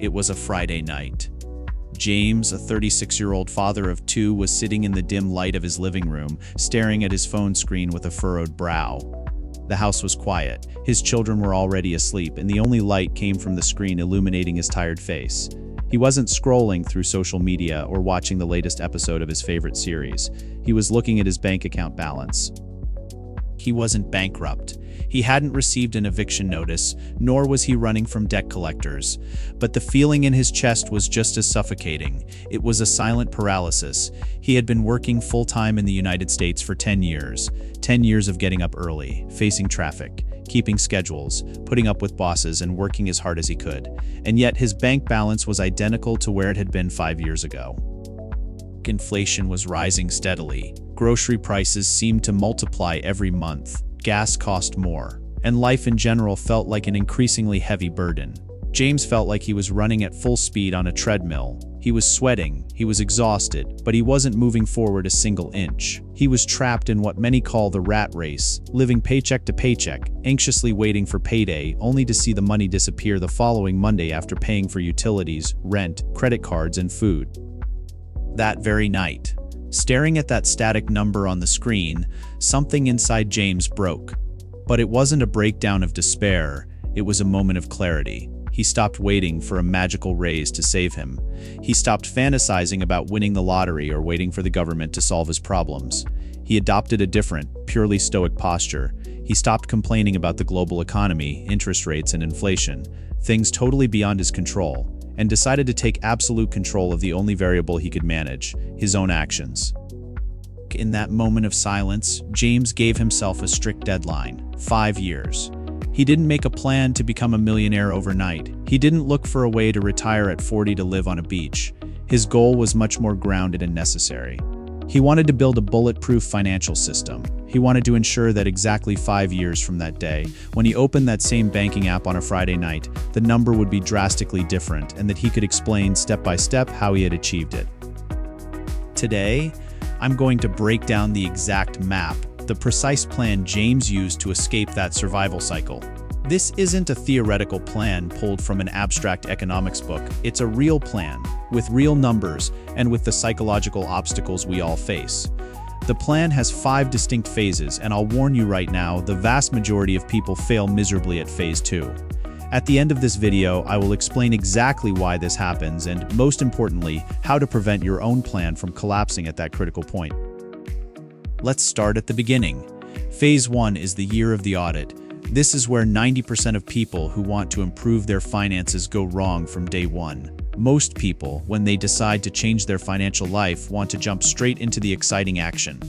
It was a Friday night. James, a 36-year-old father of two, was sitting in the dim light of his living room, staring at his phone screen with a furrowed brow. The house was quiet. His children were already asleep, and the only light came from the screen illuminating his tired face. He wasn't scrolling through social media or watching the latest episode of his favorite series. He was looking at his bank account balance. He wasn't bankrupt. He hadn't received an eviction notice, nor was he running from debt collectors. But the feeling in his chest was just as suffocating. It was a silent paralysis. He had been working full-time in the United States for 10 years. 10 years of getting up early, facing traffic, keeping schedules, putting up with bosses, and working as hard as he could. And yet his bank balance was identical to where it had been 5 years ago. Inflation was rising steadily. Grocery prices seemed to multiply every month. Gas cost more, and life in general felt like an increasingly heavy burden. James felt like he was running at full speed on a treadmill. He was sweating, he was exhausted, but he wasn't moving forward a single inch. He was trapped in what many call the rat race, living paycheck to paycheck, anxiously waiting for payday, only to see the money disappear the following Monday after paying for utilities, rent, credit cards, and food. That very night, staring at that static number on the screen, something inside James broke. But it wasn't a breakdown of despair, it was a moment of clarity. He stopped waiting for a magical raise to save him. He stopped fantasizing about winning the lottery or waiting for the government to solve his problems. He adopted a different, purely stoic posture. He stopped complaining about the global economy, interest rates, and inflation, things totally beyond his control, and decided to take absolute control of the only variable he could manage, his own actions. In that moment of silence, James gave himself a strict deadline: 5 years. He didn't make a plan to become a millionaire overnight. He didn't look for a way to retire at 40 to live on a beach. His goal was much more grounded and necessary. He wanted to build a bulletproof financial system. He wanted to ensure that exactly 5 years from that day, when he opened that same banking app on a Friday night, the number would be drastically different and that he could explain step by step how he had achieved it. Today, I'm going to break down the exact map, the precise plan James used to escape that survival cycle. This isn't a theoretical plan pulled from an abstract economics book. It's a real plan, with real numbers and with the psychological obstacles we all face. The plan has 5 distinct phases, and I'll warn you right now, the vast majority of people fail miserably at phase 2. At the end of this video, I will explain exactly why this happens and, most importantly, how to prevent your own plan from collapsing at that critical point. Let's start at the beginning. Phase 1 is the year of the audit. This is where 90% of people who want to improve their finances go wrong from day one. Most people, when they decide to change their financial life, want to jump straight into the exciting action.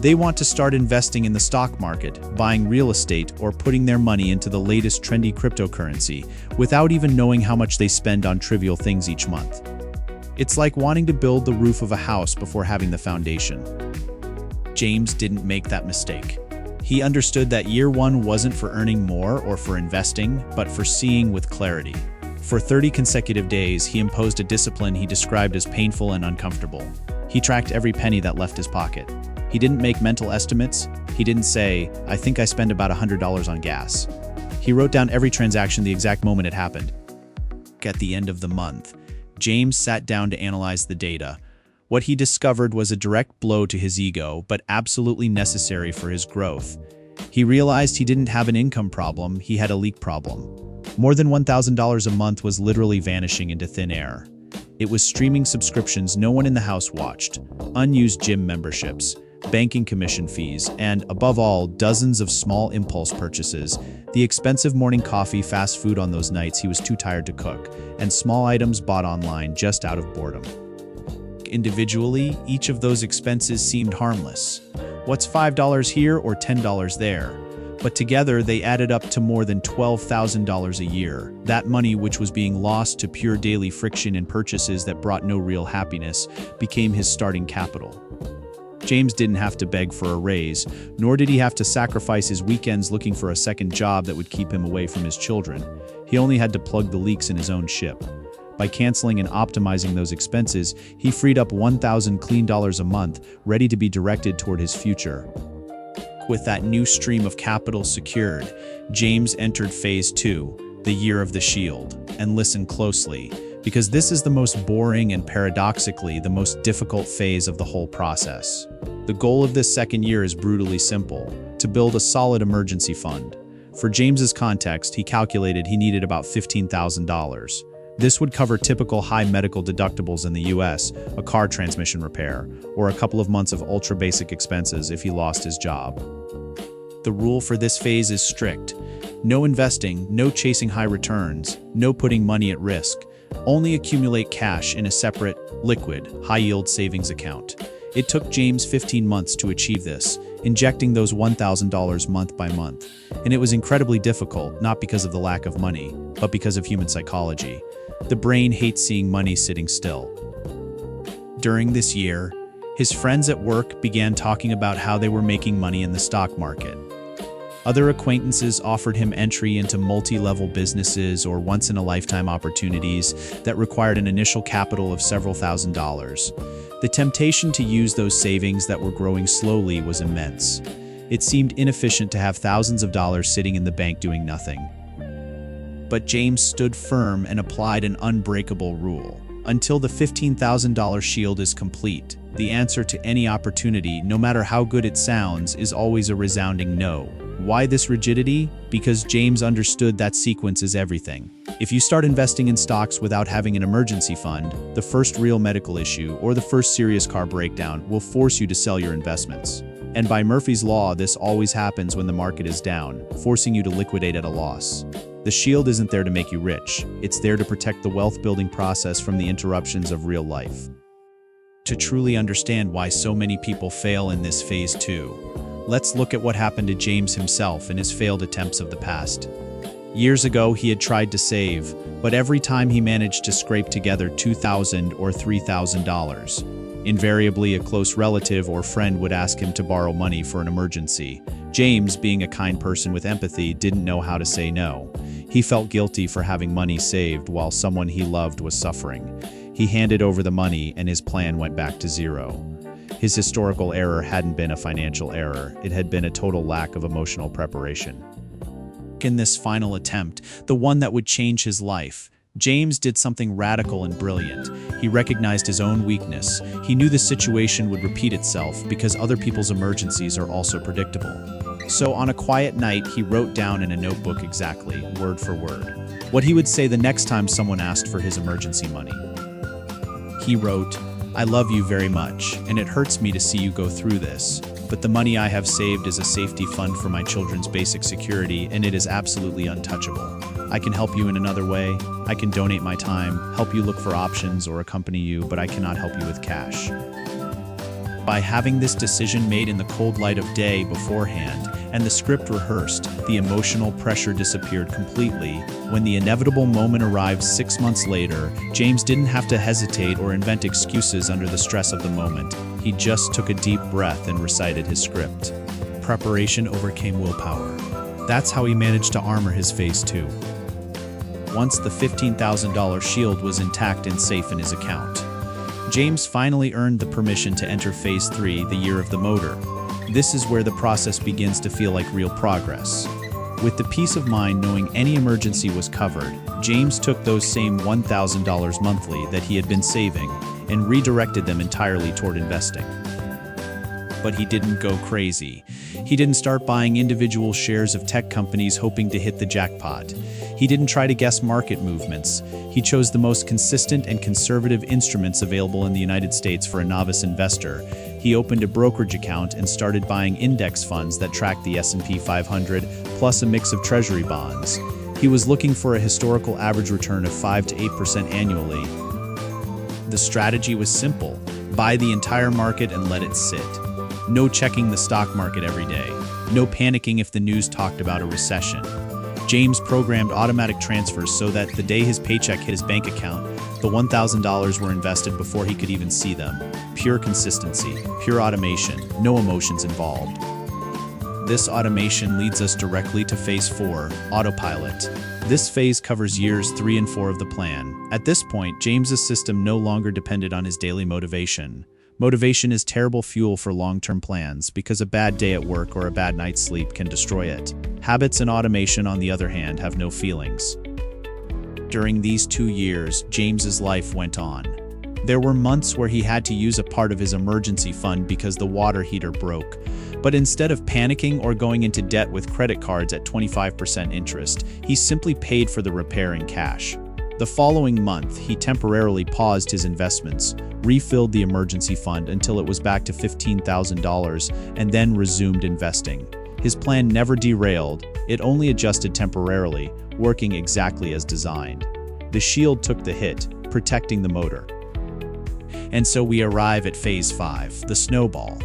They want to start investing in the stock market, buying real estate, or putting their money into the latest trendy cryptocurrency, without even knowing how much they spend on trivial things each month. It's like wanting to build the roof of a house before having the foundation. James didn't make that mistake. He understood that year 1 wasn't for earning more or for investing, but for seeing with clarity. For 30 consecutive days, he imposed a discipline he described as painful and uncomfortable. He tracked every penny that left his pocket. He didn't make mental estimates. He didn't say, "I think I spend about $100 on gas." He wrote down every transaction the exact moment it happened. At the end of the month, James sat down to analyze the data. What he discovered was a direct blow to his ego, but absolutely necessary for his growth. He realized he didn't have an income problem, he had a leak problem. More than $1,000 a month was literally vanishing into thin air. It was streaming subscriptions no one in the house watched, unused gym memberships, banking commission fees, and, above all, dozens of small impulse purchases, the expensive morning coffee, fast food on those nights he was too tired to cook, and small items bought online just out of boredom. Individually, each of those expenses seemed harmless. What's $5 here or $10 there? But together, they added up to more than $12,000 a year. That money, which was being lost to pure daily friction and purchases that brought no real happiness, became his starting capital. James didn't have to beg for a raise, nor did he have to sacrifice his weekends looking for a second job that would keep him away from his children. He only had to plug the leaks in his own ship. By canceling and optimizing those expenses, he freed up $1,000 clean a month, ready to be directed toward his future. With that new stream of capital secured, James entered phase 2, the year of the shield. And listen closely. because this is the most boring and paradoxically the most difficult phase of the whole process. The goal of this second year is brutally simple: to build a solid emergency fund. For James's context, he calculated he needed about $15,000. This would cover typical high medical deductibles in the US, a car transmission repair, or a couple of months of ultra-basic expenses if he lost his job. The rule for this phase is strict. No investing, no chasing high returns, no putting money at risk. Only accumulate cash in a separate, liquid, high-yield savings account. It took James 15 months to achieve this, injecting those $1,000 month by month. And it was incredibly difficult, not because of the lack of money, but because of human psychology. The brain hates seeing money sitting still. During this year, his friends at work began talking about how they were making money in the stock market. Other acquaintances offered him entry into multi-level businesses or once-in-a-lifetime opportunities that required an initial capital of several $1,000s. The temptation to use those savings that were growing slowly was immense. It seemed inefficient to have thousands of dollars sitting in the bank doing nothing. But James stood firm and applied an unbreakable rule. Until the $15,000 shield is complete, the answer to any opportunity, no matter how good it sounds, is always a resounding no. Why this rigidity? Because James understood that sequence is everything. If you start investing in stocks without having an emergency fund, the first real medical issue or the first serious car breakdown will force you to sell your investments. And by Murphy's Law, this always happens when the market is down, forcing you to liquidate at a loss. The shield isn't there to make you rich. It's there to protect the wealth-building process from the interruptions of real life. To truly understand why so many people fail in this phase 2, let's look at what happened to James himself in his failed attempts of the past. Years ago, he had tried to save, but every time he managed to scrape together $2,000 or $3,000. Invariably, a close relative or friend would ask him to borrow money for an emergency. James, being a kind person with empathy, didn't know how to say no. He felt guilty for having money saved while someone he loved was suffering. He handed over the money and his plan went back to zero. His historical error hadn't been a financial error, it had been a total lack of emotional preparation. In this final attempt, the one that would change his life, James did something radical and brilliant. He recognized his own weakness. He knew the situation would repeat itself because other people's emergencies are also predictable. So on a quiet night, he wrote down in a notebook exactly, word for word, what he would say the next time someone asked for his emergency money. He wrote, "I love you very much, and it hurts me to see you go through this, but the money I have saved is a safety fund for my children's basic security, and it is absolutely untouchable. I can help you in another way. I can donate my time, help you look for options, or accompany you, but I cannot help you with cash." By having this decision made in the cold light of day beforehand, and the script rehearsed, the emotional pressure disappeared completely. When the inevitable moment arrived 6 months later, James didn't have to hesitate or invent excuses under the stress of the moment. He just took a deep breath and recited his script. Preparation overcame willpower. That's how he managed to armor his phase 2. Once the $15,000 shield was intact and safe in his account, James finally earned the permission to enter phase 3, the year of the motor. This is where the process begins to feel like real progress. With the peace of mind knowing any emergency was covered, James took those same $1,000 monthly that he had been saving and redirected them entirely toward investing. But he didn't go crazy. He didn't start buying individual shares of tech companies hoping to hit the jackpot. He didn't try to guess market movements. He chose the most consistent and conservative instruments available in the United States for a novice investor. He opened a brokerage account and started buying index funds that tracked the S&P 500, plus a mix of treasury bonds. He was looking for a historical average return of 5 to 8% annually. The strategy was simple: buy the entire market and let it sit. No checking the stock market every day. No panicking if the news talked about a recession. James programmed automatic transfers so that the day his paycheck hit his bank account, the $1,000 were invested before he could even see them. Pure consistency, pure automation, no emotions involved. This automation leads us directly to phase 4, autopilot. This phase covers years 3 and 4 of the plan. At this point, James's system no longer depended on his daily motivation. Motivation is terrible fuel for long-term plans because a bad day at work or a bad night's sleep can destroy it. Habits and automation, on the other hand, have no feelings. during these 2 years, James's life went on. There were months where he had to use a part of his emergency fund because the water heater broke. But instead of panicking or going into debt with credit cards at 25% interest, he simply paid for the repair in cash. The following month, he temporarily paused his investments, refilled the emergency fund until it was back to $15,000, and then resumed investing. His plan never derailed, it only adjusted temporarily, working exactly as designed. The shield took the hit, protecting the motor. And so we arrive at Phase 5, the Snowball.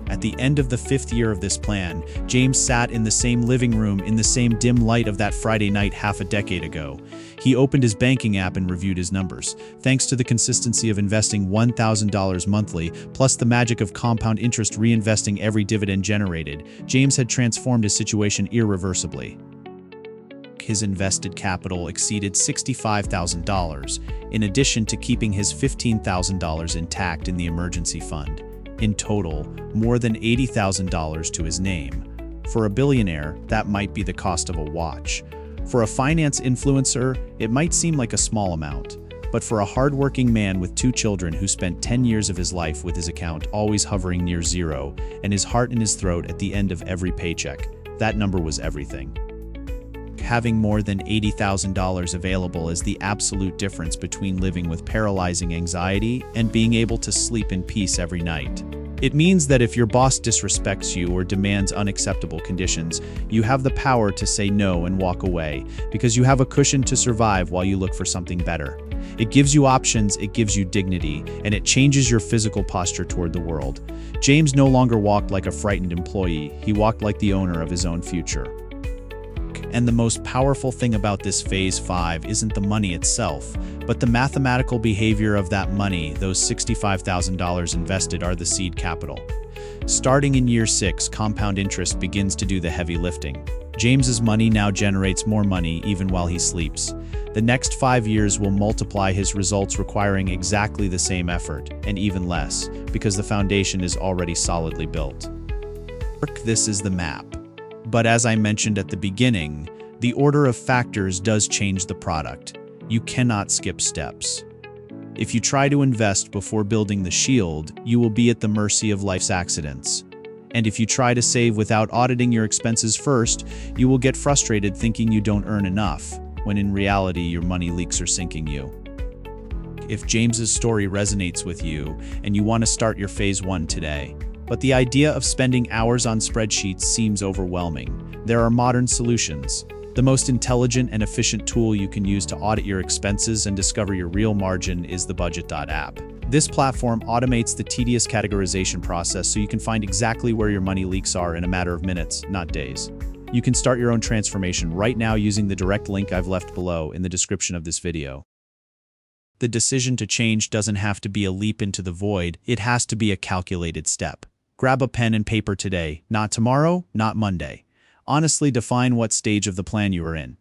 At the end of the 5th year of this plan, James sat in the same living room in the same dim light of that Friday night half a decade ago. He opened his banking app and reviewed his numbers. Thanks to the consistency of investing $1,000 monthly, plus the magic of compound interest reinvesting every dividend generated, James had transformed his situation irreversibly. His invested capital exceeded $65,000, in addition to keeping his $15,000 intact in the emergency fund. In total, more than $80,000 to his name. For a billionaire, that might be the cost of a watch. For a finance influencer, it might seem like a small amount. But for a hardworking man with 2 children who spent 10 years of his life with his account always hovering near zero and his heart in his throat at the end of every paycheck, that number was everything. Having more than $80,000 available is the absolute difference between living with paralyzing anxiety and being able to sleep in peace every night. It means that if your boss disrespects you or demands unacceptable conditions, you have the power to say no and walk away, because you have a cushion to survive while you look for something better. It gives you options, it gives you dignity, and it changes your physical posture toward the world. James no longer walked like a frightened employee, he walked like the owner of his own future. And the most powerful thing about this Phase 5 isn't the money itself, but the mathematical behavior of that money. Those $65,000 invested are the seed capital. Starting in year 6, compound interest begins to do the heavy lifting. James's money now generates more money even while he sleeps. The next 5 years will multiply his results, requiring exactly the same effort, and even less, because the foundation is already solidly built. This is the map. But as I mentioned at the beginning, the order of factors does change the product. You cannot skip steps. If you try to invest before building the shield, you will be at the mercy of life's accidents. And if you try to save without auditing your expenses first, you will get frustrated thinking you don't earn enough, when in reality your money leaks are sinking you. If James's story resonates with you and you want to start your Phase 1 today, but the idea of spending hours on spreadsheets seems overwhelming, there are modern solutions. The most intelligent and efficient tool you can use to audit your expenses and discover your real margin is TheBudget.app. This platform automates the tedious categorization process so you can find exactly where your money leaks are in a matter of minutes, not days. You can start your own transformation right now using the direct link I've left below in the description of this video. The decision to change doesn't have to be a leap into the void, it has to be a calculated step. Grab a pen and paper today, not tomorrow, not Monday. Honestly define what stage of the plan you are in.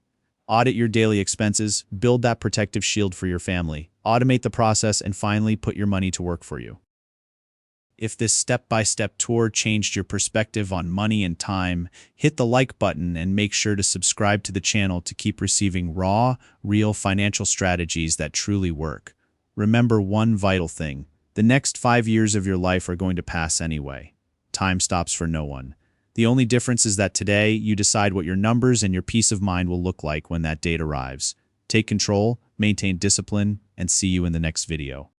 Audit your daily expenses, build that protective shield for your family, automate the process, and finally put your money to work for you. If this step-by-step tour changed your perspective on money and time, hit the like button and make sure to subscribe to the channel to keep receiving raw, real financial strategies that truly work. Remember one vital thing. The next 5 years of your life are going to pass anyway. Time stops for no one. The only difference is that today you decide what your numbers and your peace of mind will look like when that date arrives. Take control, maintain discipline, and see you in the next video.